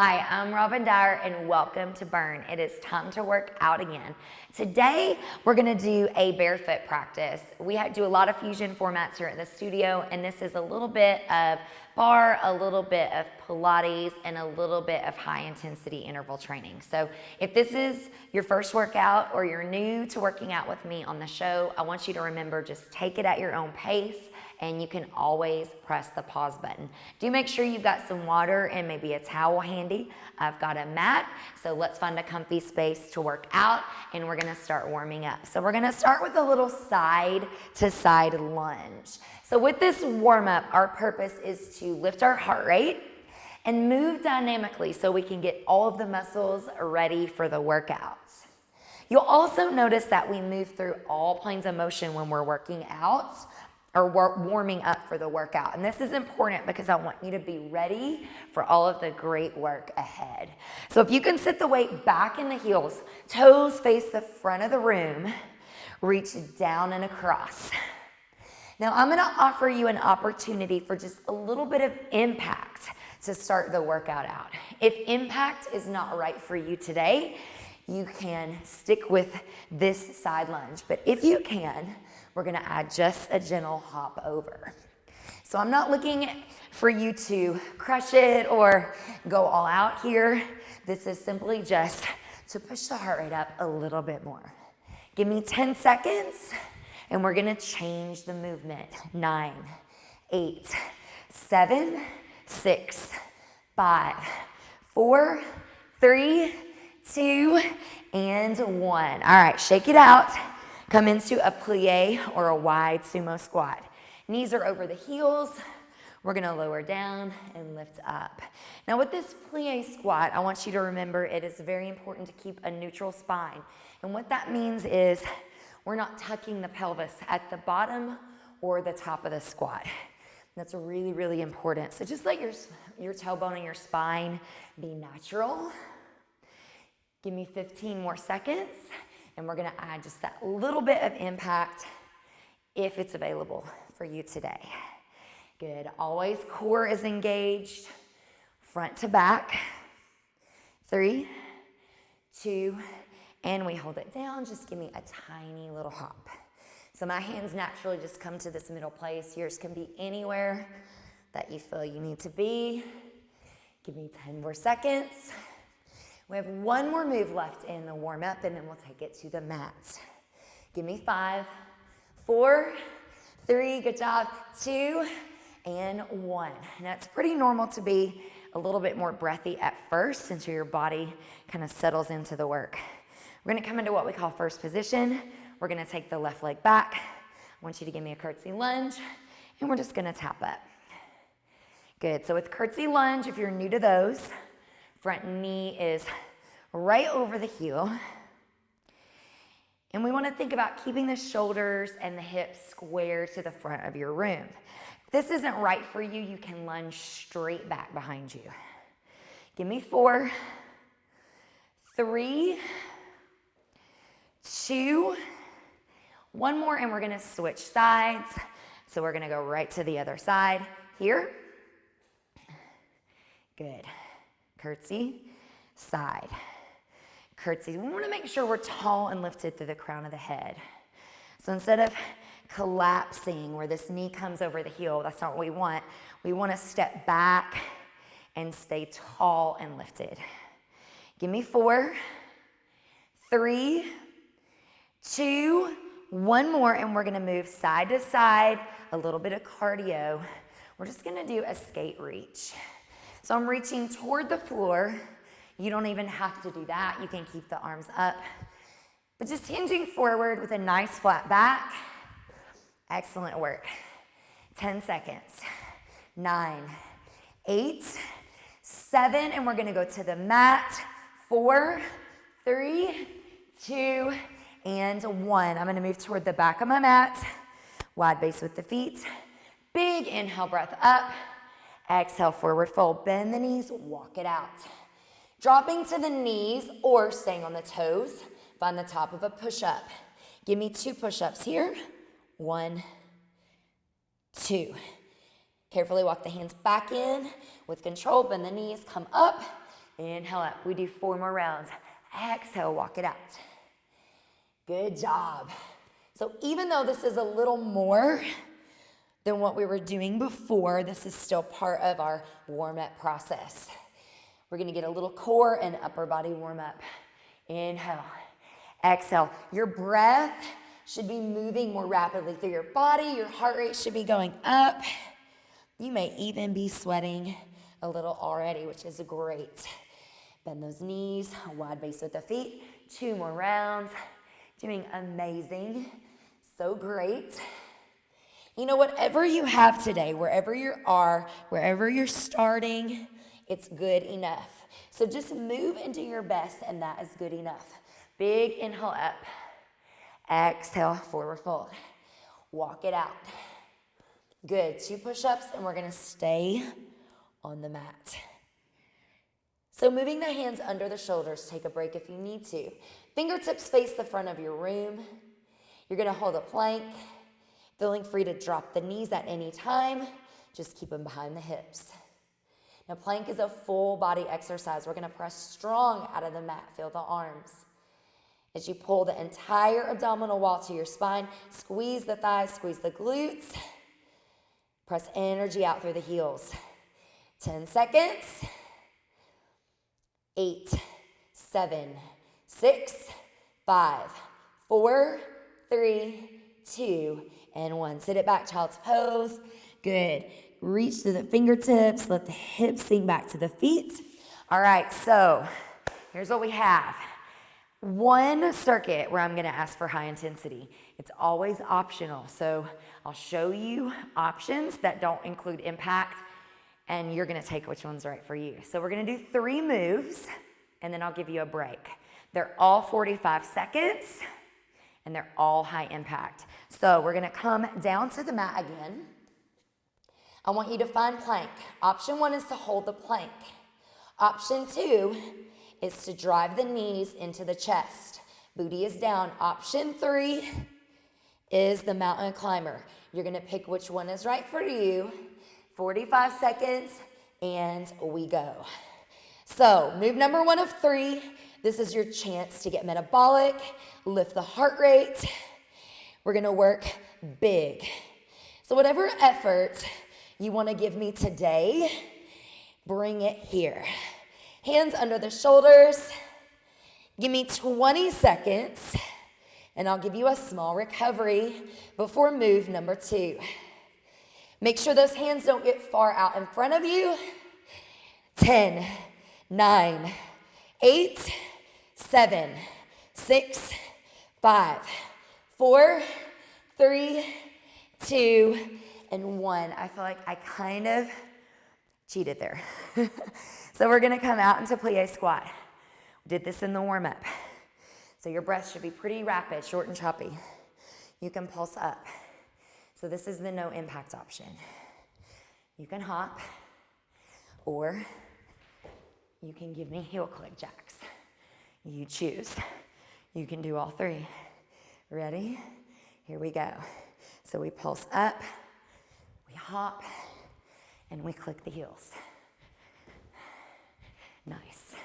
Hi, I'm Robin Dyer and welcome to Burn. It is time to work out again. Today, we're gonna do a barefoot practice. We do a lot of fusion formats here at the studio, and this is a little bit of bar, a little bit of Pilates, and a little bit of high intensity interval training. So if this is your first workout or you're new to working out with me on the show, I want you to remember, just take it at your own pace, and you can always press the pause button. Do make sure you've got some water and maybe a towel handy. I've got a mat, so let's find a comfy space to work out, and we're gonna start warming up. So we're gonna start with a little side to side lunge. So with this warm up, our purpose is to lift our heart rate and move dynamically so we can get all of the muscles ready for the workouts. You'll also notice that we move through all planes of motion when we're working out or warming up for the workout. And this is important because I want you to be ready for all of the great work ahead. So if you can sit the weight back in the heels, toes face the front of the room, reach down and across. Now I'm gonna offer you an opportunity for just a little bit of impact to start the workout out. If impact is not right for you today, you can stick with this side lunge. But if you can, we're gonna add just a gentle hop over. So I'm not looking for you to crush it or go all out here. This is simply just to push the heart rate up a little bit more. Give me 10 seconds and we're gonna change the movement. 9, 8, 7, 6, 5, 4, 3, 2, and 1. All right, shake it out. Come into a plie or a wide sumo squat. Knees are over the heels. We're gonna lower down and lift up. Now with this plie squat, I want you to remember it is very important to keep a neutral spine. And what that means is we're not tucking the pelvis at the bottom or the top of the squat. That's really, really important. So just let your tailbone and your spine be natural. Give me 15 more seconds. And we're gonna add just that little bit of impact if it's available for you today. Good, always core is engaged, front to back. 3, 2, and we hold it down. Just give me a tiny little hop. So my hands naturally just come to this middle place. Yours can be anywhere that you feel you need to be. Give me 10 more seconds. We have one more move left in the warm-up, and then we'll take it to the mat. Give me 5, 4, 3, good job, 2, and 1. Now, it's pretty normal to be a little bit more breathy at first until your body kind of settles into the work. We're gonna come into what we call first position. We're gonna take the left leg back. I want you to give me a curtsy lunge, and we're just gonna tap up. Good, so with curtsy lunge, if you're new to those, front knee is right over the heel. And we want to think about keeping the shoulders and the hips square to the front of your room. If this isn't right for you, you can lunge straight back behind you. Give me 4, 3, 2, one more, and we're going to switch sides. So we're going to go right to the other side here. Good. Curtsy, side, curtsy. We want to make sure we're tall and lifted through the crown of the head. So instead of collapsing where this knee comes over the heel, that's not what we want. We want to step back and stay tall and lifted. Give me 4, 3, 2, one more, and we're going to move side to side, a little bit of cardio. We're just going to do a skate reach. So I'm reaching toward the floor. You don't even have to do that. You can keep the arms up. But just hinging forward with a nice flat back. Excellent work. 10 seconds. 9, 8, 7, and we're gonna go to the mat. 4, 3, 2, and 1. I'm gonna move toward the back of my mat. Wide base with the feet. Big inhale, breath up. Exhale, forward fold, bend the knees, walk it out. Dropping to the knees or staying on the toes, find the top of a push-up. Give me 2 push-ups here. 1, 2. Carefully walk the hands back in with control, bend the knees, come up Inhale up. We do 4 more rounds. Exhale, walk it out. Good job. So even though this is a little more than what we were doing before, this is still part of our warm-up process. We're gonna get a little core and upper body warm-up. Inhale, exhale. Your breath should be moving more rapidly through your body. Your heart rate should be going up. You may even be sweating a little already, which is great. Bend those knees, wide base with the feet. 2 more rounds. Doing amazing. So great. You know, whatever you have today, wherever you are, wherever you're starting, it's good enough. So just move into your best, and that is good enough. Big inhale up. Exhale, forward fold. Walk it out. Good. 2 push-ups, and we're going to stay on the mat. So moving the hands under the shoulders, take a break if you need to. Fingertips face the front of your room. You're going to hold a plank, feeling free to drop the knees at any time. Just keep them behind the hips. Now, plank is a full body exercise. We're going to press strong out of the mat. Feel the arms. As you pull the entire abdominal wall to your spine, squeeze the thighs, squeeze the glutes. Press energy out through the heels. 10 seconds. 8, 7, 6, 5, 4, 3, 2, and 1. Sit it back, child's pose. Good. Reach to the fingertips. Let the hips sink back to the feet. All right, so here's what we have. 1 circuit where I'm going to ask for high intensity. It's always optional, so I'll show you options that don't include impact, and you're going to take which one's right for you. So we're going to do 3 moves, and then I'll give you a break. They're all 45 seconds, and they're all high impact. So we're going to come down to the mat again. I want you to find plank. Option 1 is to hold the plank. Option 2 is to drive the knees into the chest. Booty is down. Option 3 is the mountain climber. You're going to pick which one is right for you. 45 seconds, and we go. So move number 1 of 3. This is your chance to get metabolic, lift the heart rate. We're going to work big. So whatever effort you want to give me today, bring it here. Hands under the shoulders. Give me 20 seconds, and I'll give you a small recovery before move number 2. Make sure those hands don't get far out in front of you. 10, 9, 8, 7, 6, 5, 4, 3, 2, and 1. I feel like I kind of cheated there. So we're going to come out into plie squat. We did this in the warm-up. So your breath should be pretty rapid, short and choppy. You can pulse up. So this is the no impact option. You can hop, or you can give me heel click jacks. You choose. You can do all 3. Ready? Here we go. So we pulse up, we hop, and we click the heels. Nice.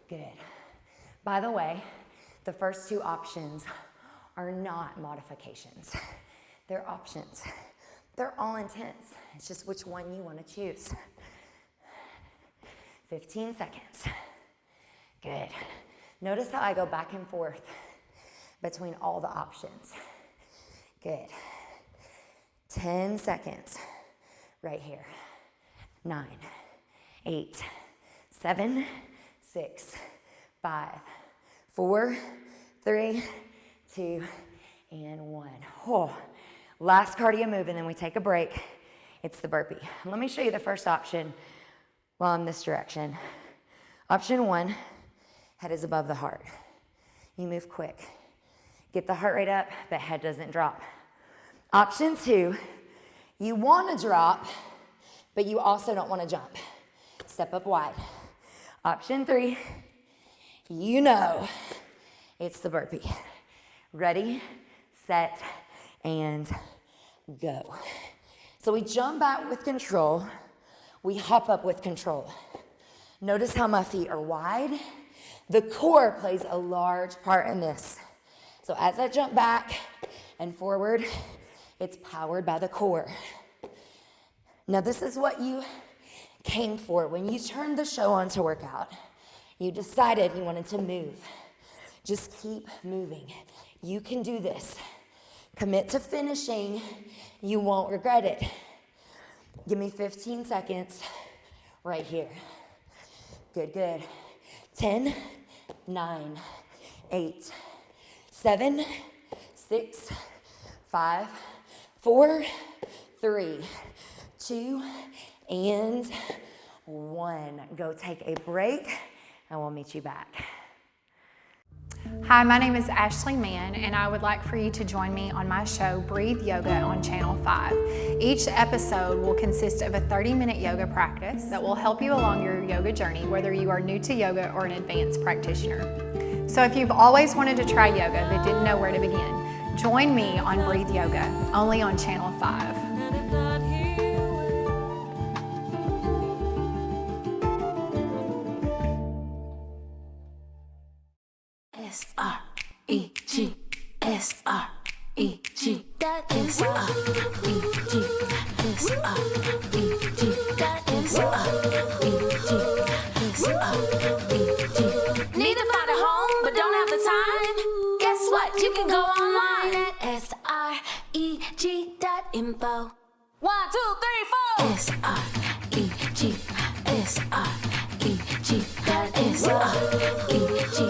Good. By the way, the first 2 options are not modifications. They're options. They're all intense. It's just which one you want to choose. 15 seconds. Good. Notice how I go back and forth between all the options. Good. 10 seconds. Right here. 9, 8, 7, 6, 5, 4, 3, 2, and 1. Oh. Last cardio move, and then we take a break. It's the burpee. Let me show you the first option while I'm this direction. Option 1, head is above the heart. You move quick. Get the heart rate up, but head doesn't drop. Option 2, you want to drop, but you also don't want to jump. Step up wide. Option 3, you know, it's the burpee. Ready, set, and go. So we jump back with control. We hop up with control. Notice how my feet are wide. The core plays a large part in this. So as I jump back and forward, it's powered by the core. Now this is what you came for. When you turned the show on to work out, you decided you wanted to move. Just keep moving. You can do this. Commit to finishing. You won't regret it. Give me 15 seconds right here. Good, good. 10, 9, 8, 7, 6, 5, 4, 3, 2, and 1. Go take a break, and we'll meet you back. Hi, my name is Ashley Mann, and I would like for you to join me on my show, Breathe Yoga, on Channel 5. Each episode will consist of a 30-minute yoga practice that will help you along your yoga journey, whether you are new to yoga or an advanced practitioner. So if you've always wanted to try yoga but didn't know where to begin, join me on Breathe Yoga, only on Channel 5. S-R-E-G, S-R-E-G, that is S-R-E-G, S-R-E-G, that is S-R-E-G, S-R-E-G. Need to find a home but don't have the time? Guess what? You can go online at S-R-E-G.info. 1, 2, 3, 4. S-R-E-G, S-R-E-G, that is S-R-E-G.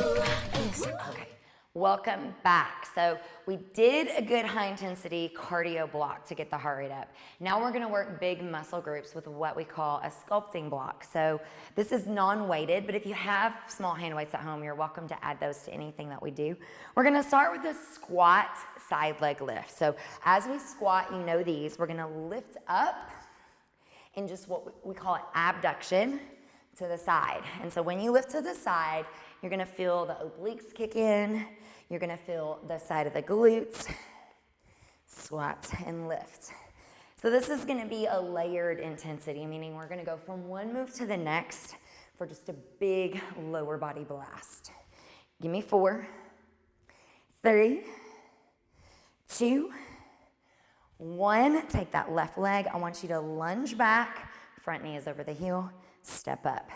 Welcome back. So we did a good high intensity cardio block to get the heart rate up. Now we're gonna work big muscle groups with what we call a sculpting block. So this is non-weighted, but if you have small hand weights at home, you're welcome to add those to anything that we do. We're gonna start with a squat side leg lift. So as we squat, you know these, we're gonna lift up in just what we call an abduction to the side. And so when you lift to the side, you're gonna feel the obliques kick in. You're gonna feel the side of the glutes, squat and lift. So this is gonna be a layered intensity, meaning we're gonna go from one move to the next for just a big lower body blast. Give me 4, 3, 2, 1. Take that left leg. I want you to lunge back. Front knee is over the heel. Step up.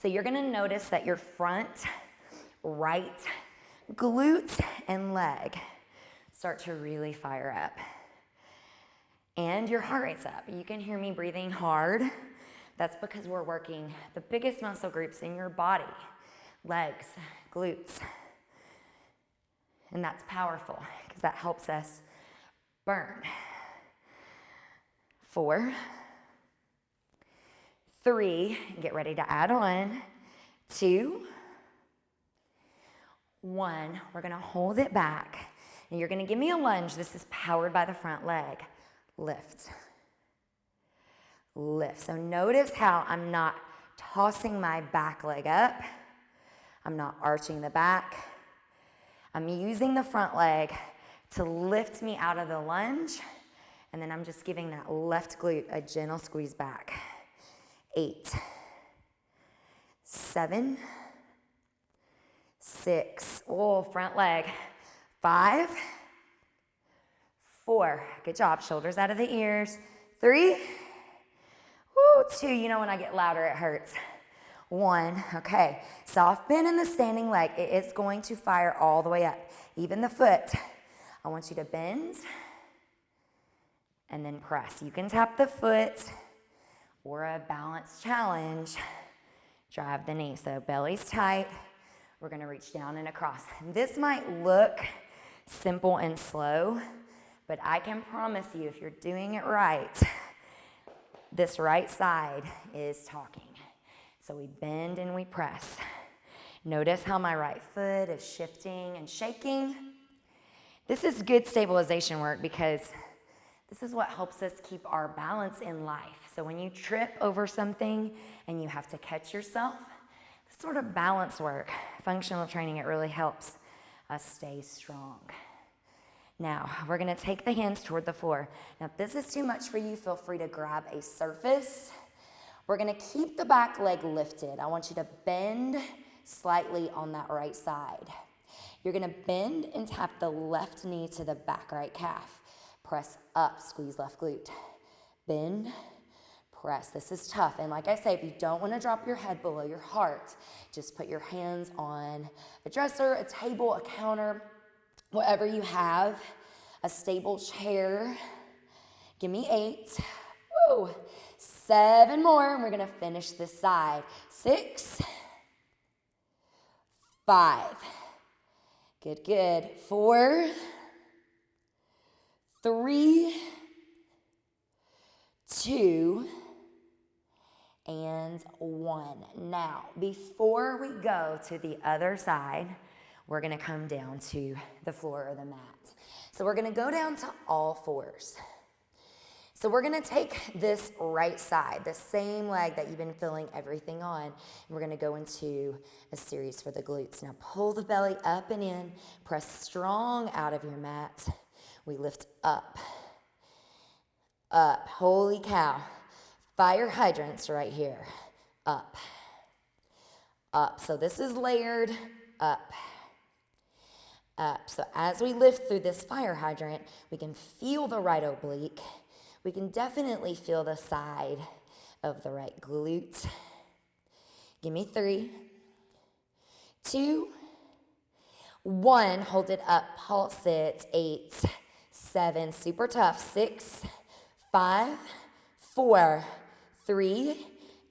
So you're gonna notice that your front, right glute and leg start to really fire up. And your heart rate's up. You can hear me breathing hard. That's because we're working the biggest muscle groups in your body. Legs, glutes. And that's powerful because that helps us burn. 4, 3, get ready to add on. 2, 1, we're gonna hold it back. And you're gonna give me a lunge. This is powered by the front leg. Lift. Lift. So notice how I'm not tossing my back leg up. I'm not arching the back. I'm using the front leg to lift me out of the lunge. And then I'm just giving that left glute a gentle squeeze back. 8, 7, 6, oh, front leg. 5, 4, good job, shoulders out of the ears. 3, 2, you know when I get louder it hurts. 1, okay, soft bend in the standing leg. It is going to fire all the way up, even the foot. I want you to bend and then press. You can tap the foot or a balance challenge, drive the knee. So belly's tight. We're gonna reach down and across. This might look simple and slow, but I can promise you if you're doing it right, this right side is talking. So we bend and we press. Notice how my right foot is shifting and shaking. This is good stabilization work because this is what helps us keep our balance in life. So when you trip over something and you have to catch yourself, this sort of balance work, functional training, it really helps us stay strong. Now, we're gonna take the hands toward the floor. Now, if this is too much for you, feel free to grab a surface We're gonna keep the back leg lifted. I want you to bend slightly on that right side. You're gonna bend and tap the left knee to the back right calf. Press up, squeeze left glute. Bend, press. This is tough. And like I say, if you don't wanna drop your head below your heart, just put your hands on a dresser, a table, a counter, whatever you have, a stable chair. Give me 8. Woo. 7 more, and we're gonna finish this side. 6, 5. Good, good. 4, 3, 2, and 1. Now, before we go to the other side, we're gonna come down to the floor or the mat. So we're gonna go down to all 4s. So we're gonna take this right side, the same leg that you've been feeling everything on, and we're gonna go into a series for the glutes. Now pull the belly up and in, press strong out of your mat. We lift up, up, holy cow. Fire hydrants right here, up, up. So this is layered, up, up. So as we lift through this fire hydrant, we can feel the right oblique. We can definitely feel the side of the right glute. Give me 3, 2, 1. Hold it up, pulse it. 8, 7, super tough. 6, 5, 4, 3,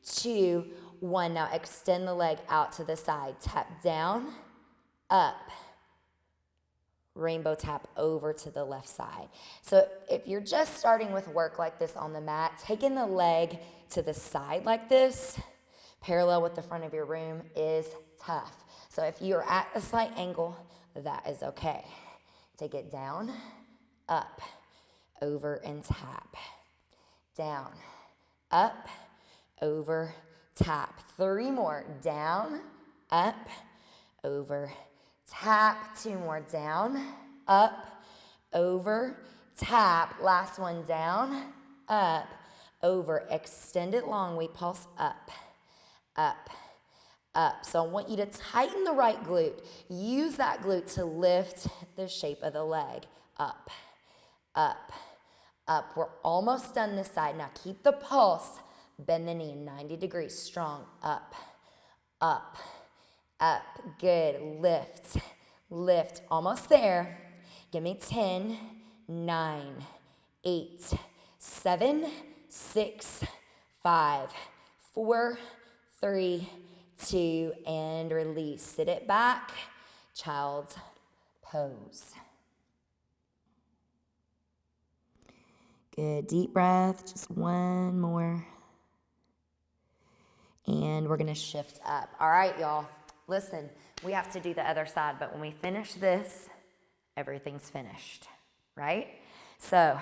2, 1. Now extend the leg out to the side. Tap down, up. Rainbow tap over to the left side. So if you're just starting with work like this on the mat, taking the leg to the side like this, parallel with the front of your room, is tough. So if you're at a slight angle, that is okay. Take it down, up, over, and tap. Down, up, over, tap. 3 more. Down, up, over, tap. 2 more. Down, up, over, tap. Last one. Down, up, over. Extend it long. We pulse up, up, up. So I want you to tighten the right glute. Use that glute to lift the shape of the leg. Up, up, up. We're almost done this side. Now keep the pulse. Bend the knee 90 degrees. Strong. Up, up, up. Good. Lift, lift. Almost there. Give me 10, 9, 8, 7, 6, 5, 4, 3, 2, and release. Sit it back. Child's pose. Good. Deep breath. Just 1 more. And we're going to shift up. All right, y'all. Listen, we have to do the other side, but when we finish this, everything's finished, right? So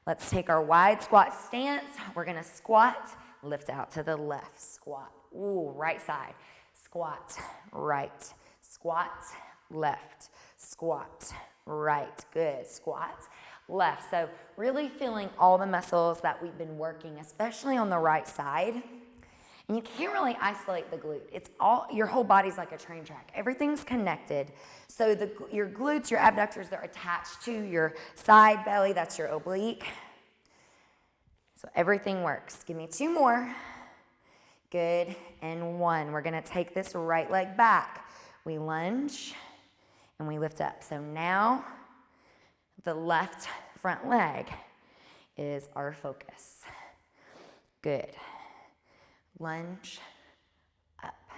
let's take our wide squat stance. We're going to squat, lift out to the left, squat. Ooh, right side. Squat, right, squat, left, squat, right. Good. Squat, left. So really feeling all the muscles that we've been working, especially on the right side. And you can't really isolate the glute. It's all, your whole body's like a train track. Everything's connected. So your glutes, your abductors, they're attached to your side belly. That's your oblique. So everything works. Give me 2 more. Good. And 1. We're going to take this right leg back. We lunge and we lift up. So now the left front leg is our focus. Good. Lunge, up,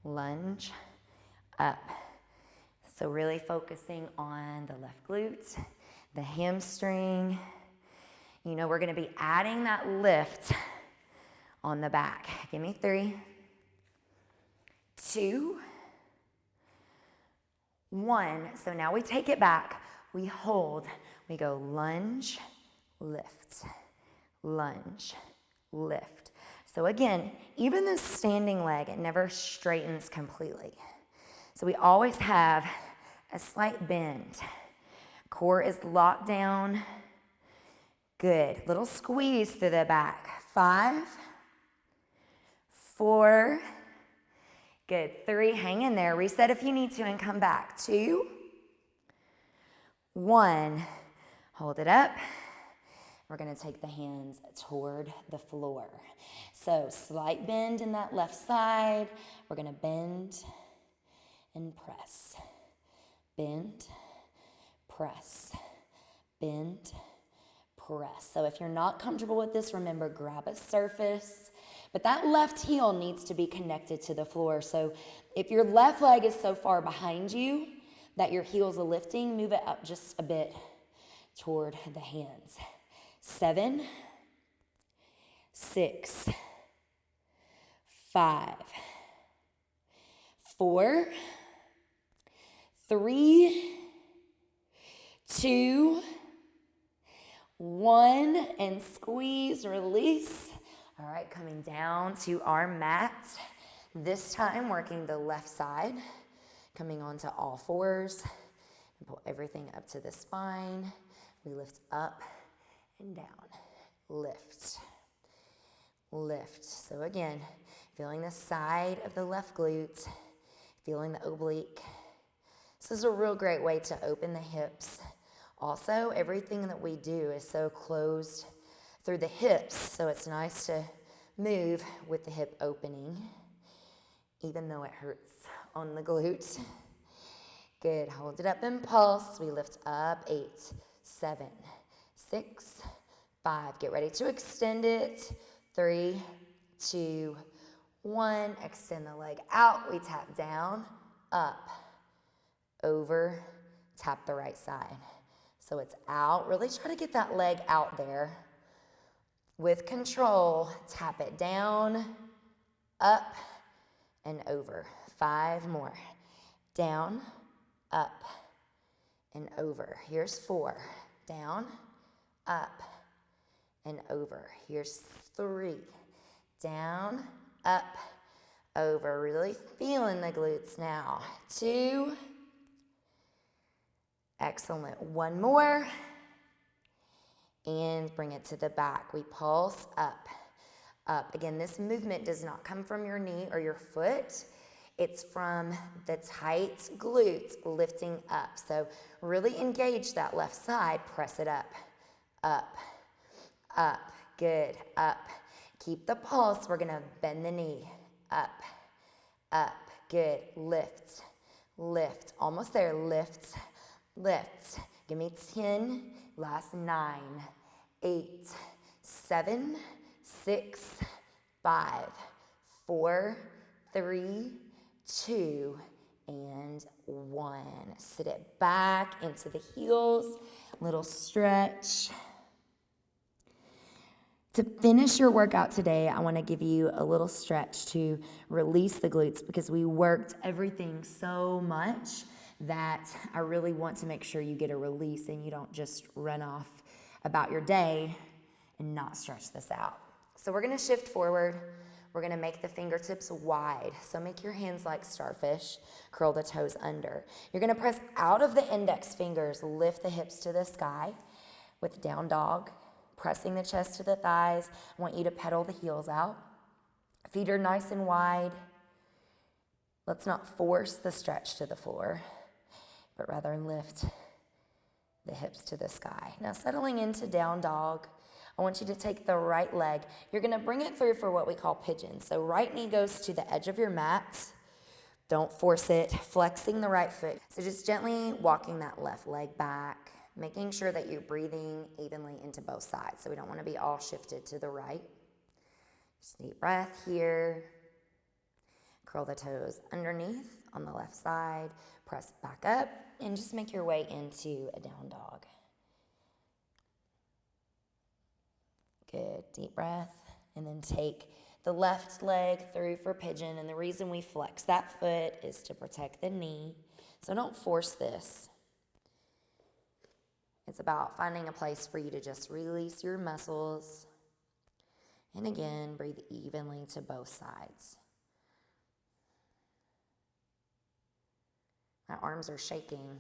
lunge, up. So really focusing on the left glute, the hamstring. You know, we're going to be adding that lift on the back. Give me 3, 2, 1. So now we take it back. We hold. We go lunge, lift, lunge, lift. So again, even this standing leg, it never straightens completely. So we always have a slight bend. Core is locked down. Good. Little squeeze through the back. 5, 4. Good. 3, hang in there. Reset if you need to and come back. 2, 1. Hold it up. We're going to take the hands toward the floor. So slight bend in that left side. We're going to bend and press. Bend, press, bend, press. So if you're not comfortable with this, remember, grab a surface. But that left heel needs to be connected to the floor. So if your left leg is so far behind you that your heels are lifting, move it up just a bit toward the hands. 7, 6, 5, 4, 3, 2, 1, and squeeze, release. All right, coming down to our mat. This time working the left side, coming onto all fours, and pull everything up to the spine. We lift up and down, lift, lift. So again, feeling the side of the left glute, feeling the oblique. This is a real great way to open the hips. Also, everything that we do is so closed through the hips, so it's nice to move with the hip opening, even though it hurts on the glute. Good, hold it up and pulse. We lift up, 8, 7, 6, 5. Get ready to extend it. 3, 2, 1. Extend the leg out. We tap down, up, over, tap the right side. So it's out. Really try to get that leg out there. With control, tap it down, up, and over. 5 more. Down, up, and over. Here's 4. Down, up, and over. Here's 3. Down, up, over. Really feeling the glutes now. 2. Excellent. 1 more. And bring it to the back. We pulse up, up. Again, this movement does not come from your knee or your foot. It's from the tight glutes lifting up. So really engage that left side. Press it up, up, up. Good, up. Keep the pulse. We're gonna bend the knee, up, up. Good, lift, lift. Almost there, lift, lift. Give me 10, last 9, 8, 7, 6, 5, 4, 3, 2, and 1. Sit it back into the heels, little stretch. To finish your workout today, I want to give you a little stretch to release the glutes because we worked everything so much that I really want to make sure you get a release and you don't just run off about your day and not stretch this out. So we're going to shift forward. We're going to make the fingertips wide. So make your hands like starfish. Curl the toes under. You're going to press out of the index fingers. Lift the hips to the sky with down dog. Pressing the chest to the thighs. I want you to pedal the heels out. Feet are nice and wide. Let's not force the stretch to the floor, but rather lift the hips to the sky. Now settling into down dog, I want you to take the right leg. You're gonna bring it through for what we call pigeon. So right knee goes to the edge of your mat. Don't force it, flexing the right foot. So just gently walking that left leg back, making sure that you're breathing evenly into both sides. So we don't wanna be all shifted to the right. Just deep breath here. Curl the toes underneath on the left side. Press back up and just make your way into a down dog. Good, deep breath. And then take the left leg through for pigeon. And the reason we flex that foot is to protect the knee. So don't force this. It's about finding a place for you to just release your muscles. And again, breathe evenly to both sides. My arms are shaking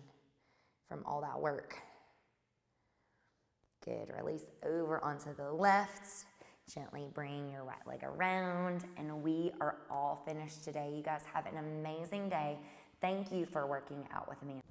from all that work. Good, release over onto the left. Gently bring your right leg around, and we are all finished today. You guys have an amazing day. Thank you for working out with me.